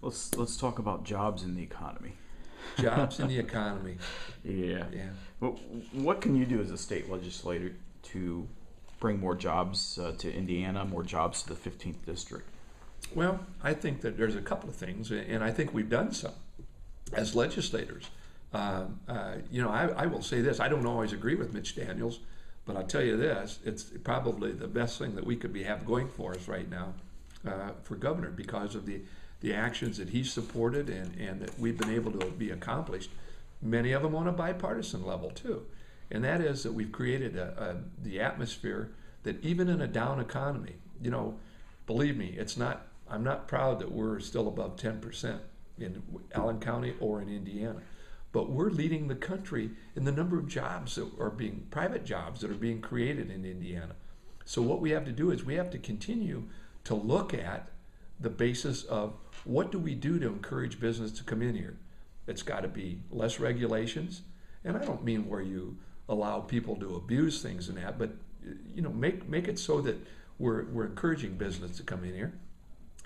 Let's talk about jobs in the economy. Jobs in the economy. Yeah. Yeah. Well, what can you do as a state legislator to bring more jobs to Indiana, more jobs to the 15th district? Well, I think that there's a couple of things, and I think we've done some as legislators. I will say this: I don't always agree with Mitch Daniels, but I'll tell you this: it's probably the best thing that we could have going for us right now for governor because of the actions that he's supported and that we've been able to be accomplished. Many of them on a bipartisan level too, and that is that we've created the atmosphere that even in a down economy, believe me, it's not. I'm not proud that we're still above 10% in Allen County or in Indiana, but we're leading the country in the number of jobs that are being private jobs that are being created in Indiana. So what we have to do is we have to continue to look at the basis of what do we do to encourage business to come in here. It's got to be less regulations, and I don't mean where you allow people to abuse things and that, but make it so that we're encouraging business to come in here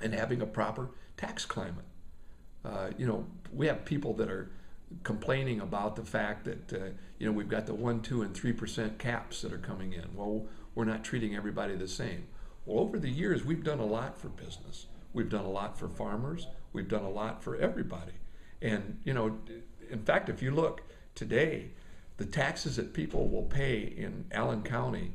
and having a proper tax climate. We have people that are complaining about the fact that we've got the 1, 2, and 3% caps that are coming in. Well, we're not treating everybody the same. Well, over the years, we've done a lot for business. We've done a lot for farmers. We've done a lot for everybody. And in fact, if you look today, the taxes that people will pay in Allen County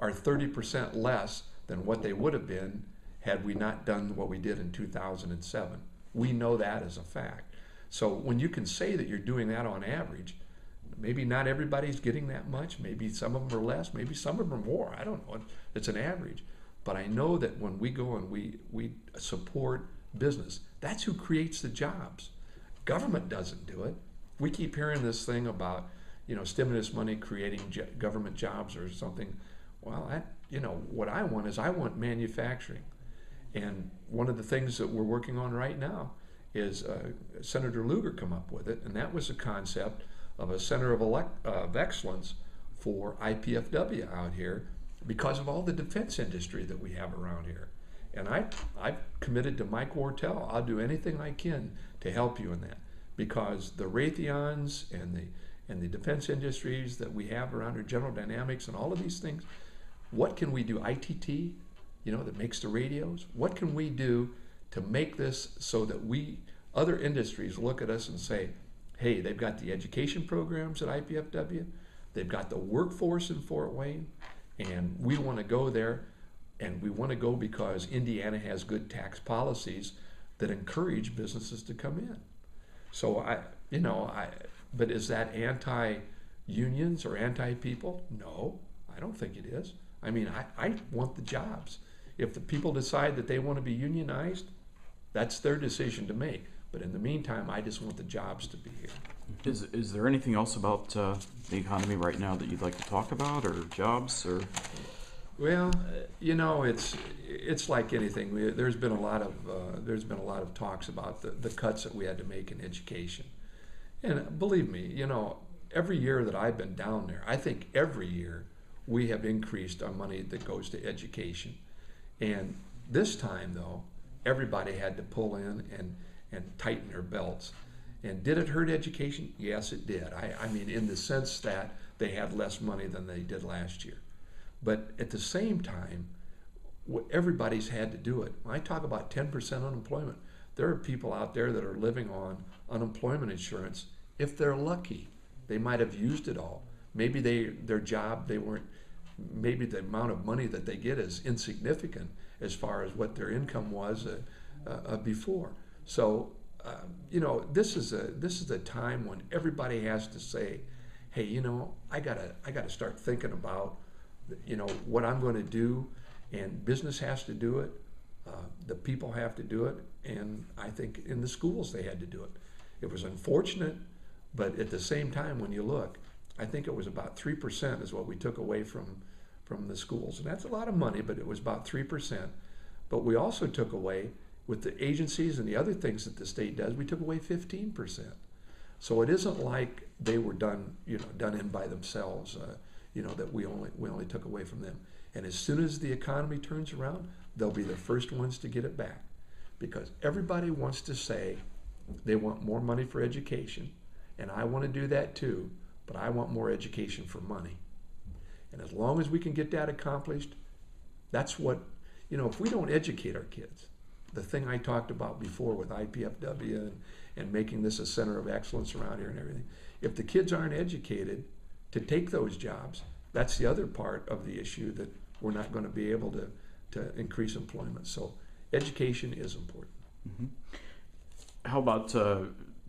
are 30% less than what they would have been had we not done what we did in 2007. We know that as a fact. So when you can say that you're doing that on average, maybe not everybody's getting that much. Maybe some of them are less. Maybe some of them are more. I don't know. It's an average. But I know that when we go and we support business, that's who creates the jobs. Government doesn't do it. We keep hearing this thing about stimulus money creating government jobs or something. Well, what I want manufacturing. And one of the things that we're working on right now is Senator Lugar come up with it, and that was the concept of a center of excellence for IPFW out here because of all the defense industry that we have around here. And I've committed to Mike Wartell. I'll do anything I can to help you in that because the Raytheons and the defense industries that we have around here, General Dynamics and all of these things, what can we do? ITT, that makes the radios. What can we do to make this so that other industries look at us and say, hey, they've got the education programs at IPFW, they've got the workforce in Fort Wayne, and we want to go there, and we want to go because Indiana has good tax policies that encourage businesses to come in. So but is that anti-unions or anti-people? No, I don't think it is. I mean, I want the jobs. If the people decide that they want to be unionized, that's their decision to make. But in the meantime, I just want the jobs to be here. Is there anything else about the economy right now that you'd like to talk about, or jobs, or? Well, it's like anything. There's been a lot of talks about the cuts that we had to make in education, and believe me, every year that I've been down there, I think every year we have increased our money that goes to education. And this time, though, everybody had to pull in and tighten their belts. And did it hurt education? Yes, it did. I mean, in the sense that they had less money than they did last year. But at the same time, everybody's had to do it. When I talk about 10% unemployment, there are people out there that are living on unemployment insurance. If they're lucky, they might have used it all. Maybe their job, maybe the amount of money that they get is insignificant as far as what their income was before. So, this is a time when everybody has to say, hey, I gotta start thinking about, what I'm going to do, and business has to do it. The people have to do it, and I think in the schools they had to do it. It was unfortunate, but at the same time, when you look, I think it was about 3% is what we took away from the schools. And that's a lot of money, but it was about 3%. But we also took away, with the agencies and the other things that the state does, we took away 15%. So it isn't like they were done in by themselves, that we only took away from them. And as soon as the economy turns around, they'll be the first ones to get it back. because everybody wants to say they want more money for education, and I want to do that too, but I want more education for money. And as long as we can get that accomplished, that's what, if we don't educate our kids, the thing I talked about before with IPFW and making this a center of excellence around here and everything, if the kids aren't educated to take those jobs, that's the other part of the issue, that we're not going to be able to increase employment. So education is important. Mm-hmm. How about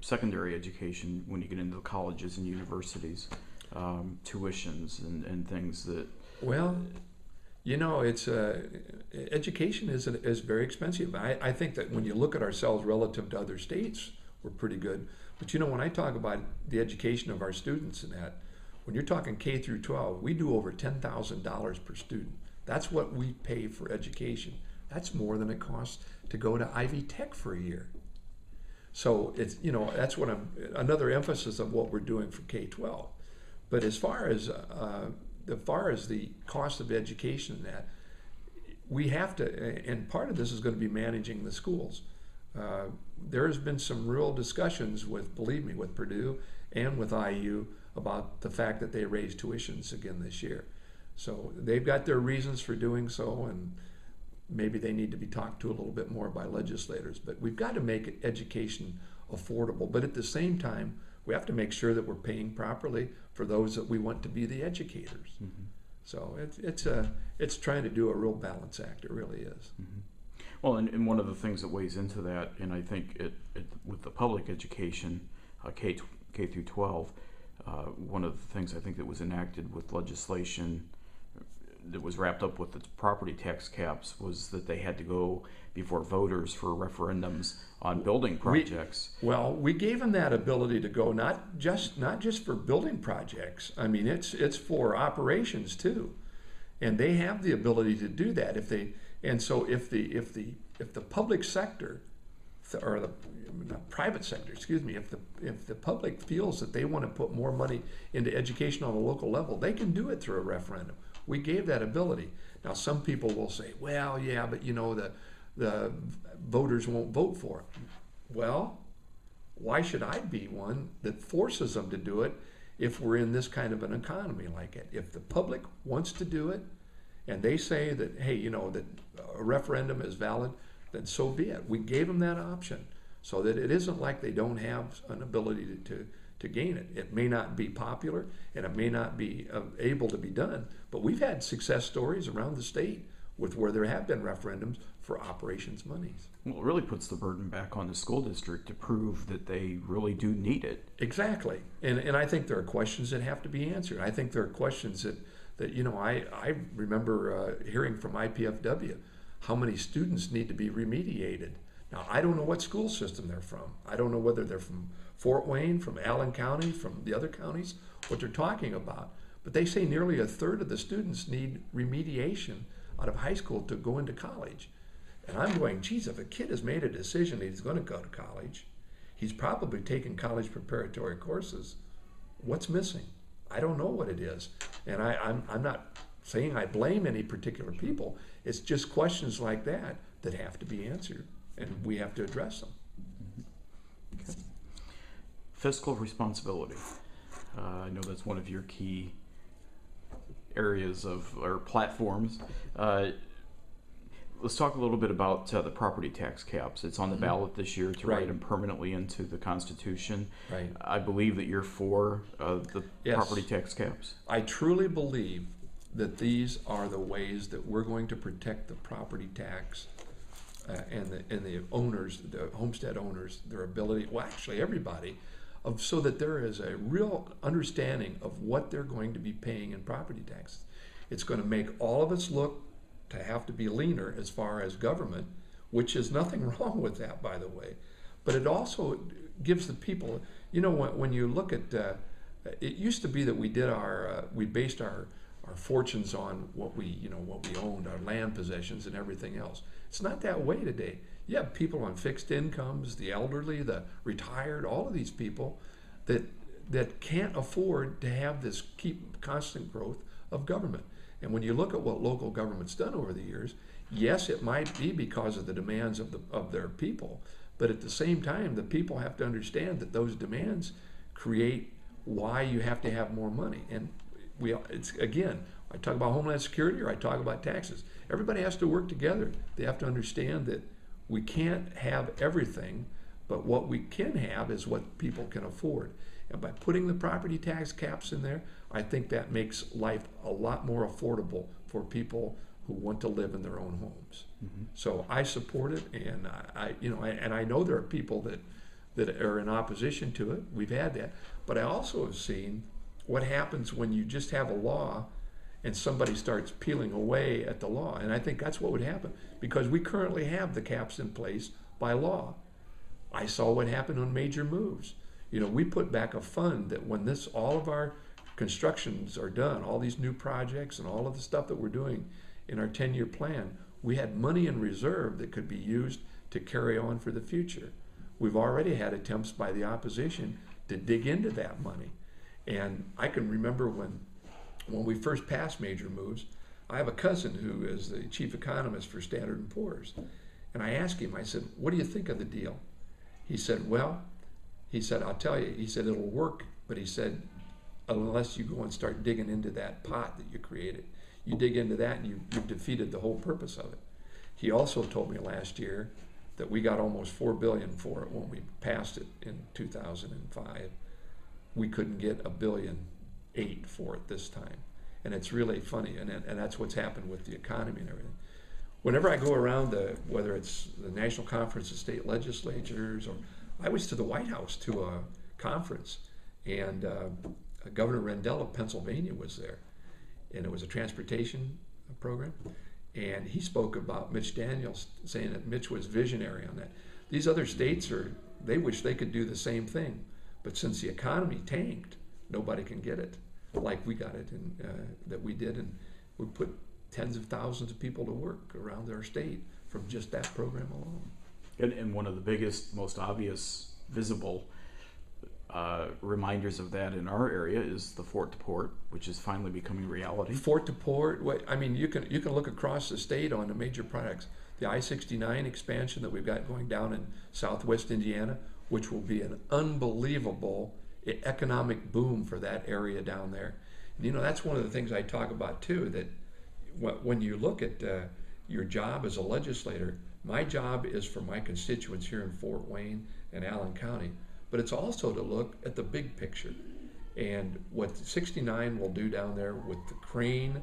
secondary education when you get into the colleges and universities, tuitions and things that... Well, it's education is very expensive. I think that when you look at ourselves relative to other states, we're pretty good. But when I talk about the education of our students and that, when you're talking K through 12, we do over $10,000 per student. That's what we pay for education. That's more than it costs to go to Ivy Tech for a year. So it's, that's what another emphasis of what we're doing for K-12. But as far as the cost of education, that we have to, and part of this is going to be managing the schools. There has been some real discussions believe me, with Purdue and with IU about the fact that they raised tuitions again this year. So they've got their reasons for doing so, and maybe they need to be talked to a little bit more by legislators. But we've got to make education affordable. But at the same time, we have to make sure that we're paying properly for those that we want to be the educators. Mm-hmm. So it's trying to do a real balance act. It really is. Mm-hmm. Well, and one of the things that weighs into that, and I think with the public education, K through 12, one of the things I think that was enacted with legislation that was wrapped up with the property tax caps was that they had to go before voters for referendums on building projects. We gave them that ability to go, not just for building projects. I mean, it's for operations too, and they have the ability to do that if the public sector, or the private sector, if the public feels that they want to put more money into education on a local level, they can do it through a referendum. We gave that ability. Now, some people will say, well, yeah, but the voters won't vote for it. Well, why should I be one that forces them to do it if we're in this kind of an economy like it? If the public wants to do it and they say that, hey, that a referendum is valid, then so be it. We gave them that option so that it isn't like they don't have an ability to gain it. It may not be popular and it may not be able to be done, but we've had success stories around the state with where there have been referendums for operations monies. Well, it really puts the burden back on the school district to prove that they really do need it. Exactly. And I think there are questions that have to be answered. I think there are questions that I remember hearing from IPFW how many students need to be remediated. Now, I don't know what school system they're from. I don't know whether they're from Fort Wayne, from Allen County, from the other counties, what they're talking about. But they say nearly a third of the students need remediation out of high school to go into college. And I'm going, geez, if a kid has made a decision that he's going to go to college, he's probably taken college preparatory courses. What's missing? I don't know what it is. And I'm not saying I blame any particular people. It's just questions like that that have to be answered, and we have to address them. Okay. Fiscal responsibility. I know that's one of your key areas or platforms. Let's talk a little bit about the property tax caps. It's on the ballot this year to write them permanently into the Constitution. Right. I believe that you're for the Yes. property tax caps. I truly believe that these are the ways that we're going to protect the property tax and the owners, the homestead owners, their ability, well, actually everybody, so that there is a real understanding of what they're going to be paying in property taxes. It's going to make all of us look to have to be leaner as far as government, which is nothing wrong with that, by the way. But it also gives the people, when you look at, it used to be that we based our fortunes on what we owned, our land possessions and everything else. It's not that way today. You have people on fixed incomes, the elderly, the retired, all of these people that can't afford to have this constant growth of government. And when you look at what local government's done over the years, yes, it might be because of the demands of their people, but at the same time, the people have to understand that those demands create why you have to have more money. And it's again, I talk about Homeland Security or I talk about taxes. Everybody has to work together. They have to understand that we can't have everything, but what we can have is what people can afford. And by putting the property tax caps in there, I think that makes life a lot more affordable for people who want to live in their own homes. Mm-hmm. So I support it, and I know there are people that are in opposition to it. We've had that, but I also have seen what happens when you just have a law and somebody starts peeling away at the law. And I think that's what would happen, because we currently have the caps in place by law. I saw what happened on major moves. We put back a fund that when all of our constructions are done, all these new projects and all of the stuff that we're doing in our 10-year plan, we had money in reserve that could be used to carry on for the future. We've already had attempts by the opposition to dig into that money. And I can remember when we first passed major moves, I have a cousin who is the chief economist for Standard & Poor's. And I asked him, I said, what do you think of the deal? He said, I'll tell you, he said, it'll work, but he said, unless you go and start digging into that pot that you created. You dig into that and you've defeated the whole purpose of it. He also told me last year that we got almost $4 billion for it when we passed it in 2005. We couldn't get $1.8 billion for it this time. And it's really funny, and that's what's happened with the economy and everything. Whenever I go around, whether it's the National Conference of State Legislatures, or I was to the White House to a conference, and Governor Rendell of Pennsylvania was there, and it was a transportation program, and he spoke about Mitch Daniels, saying that Mitch was visionary on that. These other states they wish they could do the same thing, but since the economy tanked, nobody can get it like we got it, that we did, and we put tens of thousands of people to work around our state from just that program alone. And one of the biggest, most obvious, visible reminders of that in our area is the Fort to Port, which is finally becoming reality. Fort to Port, you can look across the state on the major products. The I-69 expansion that we've got going down in southwest Indiana, which will be an unbelievable economic boom for that area down there. And, that's one of the things I talk about too, that when you look at your job as a legislator, my job is for my constituents here in Fort Wayne and Allen County, but it's also to look at the big picture. And what 69 will do down there with the Crane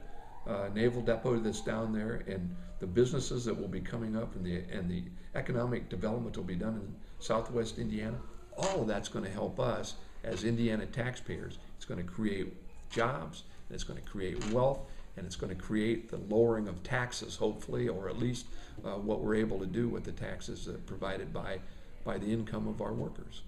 Naval Depot that's down there, and the businesses that will be coming up, and the economic development that will be done in southwest Indiana, all of that's going to help us as Indiana taxpayers. It's going to create jobs, and it's going to create wealth, and it's going to create the lowering of taxes, hopefully, or at least what we're able to do with the taxes provided by the income of our workers.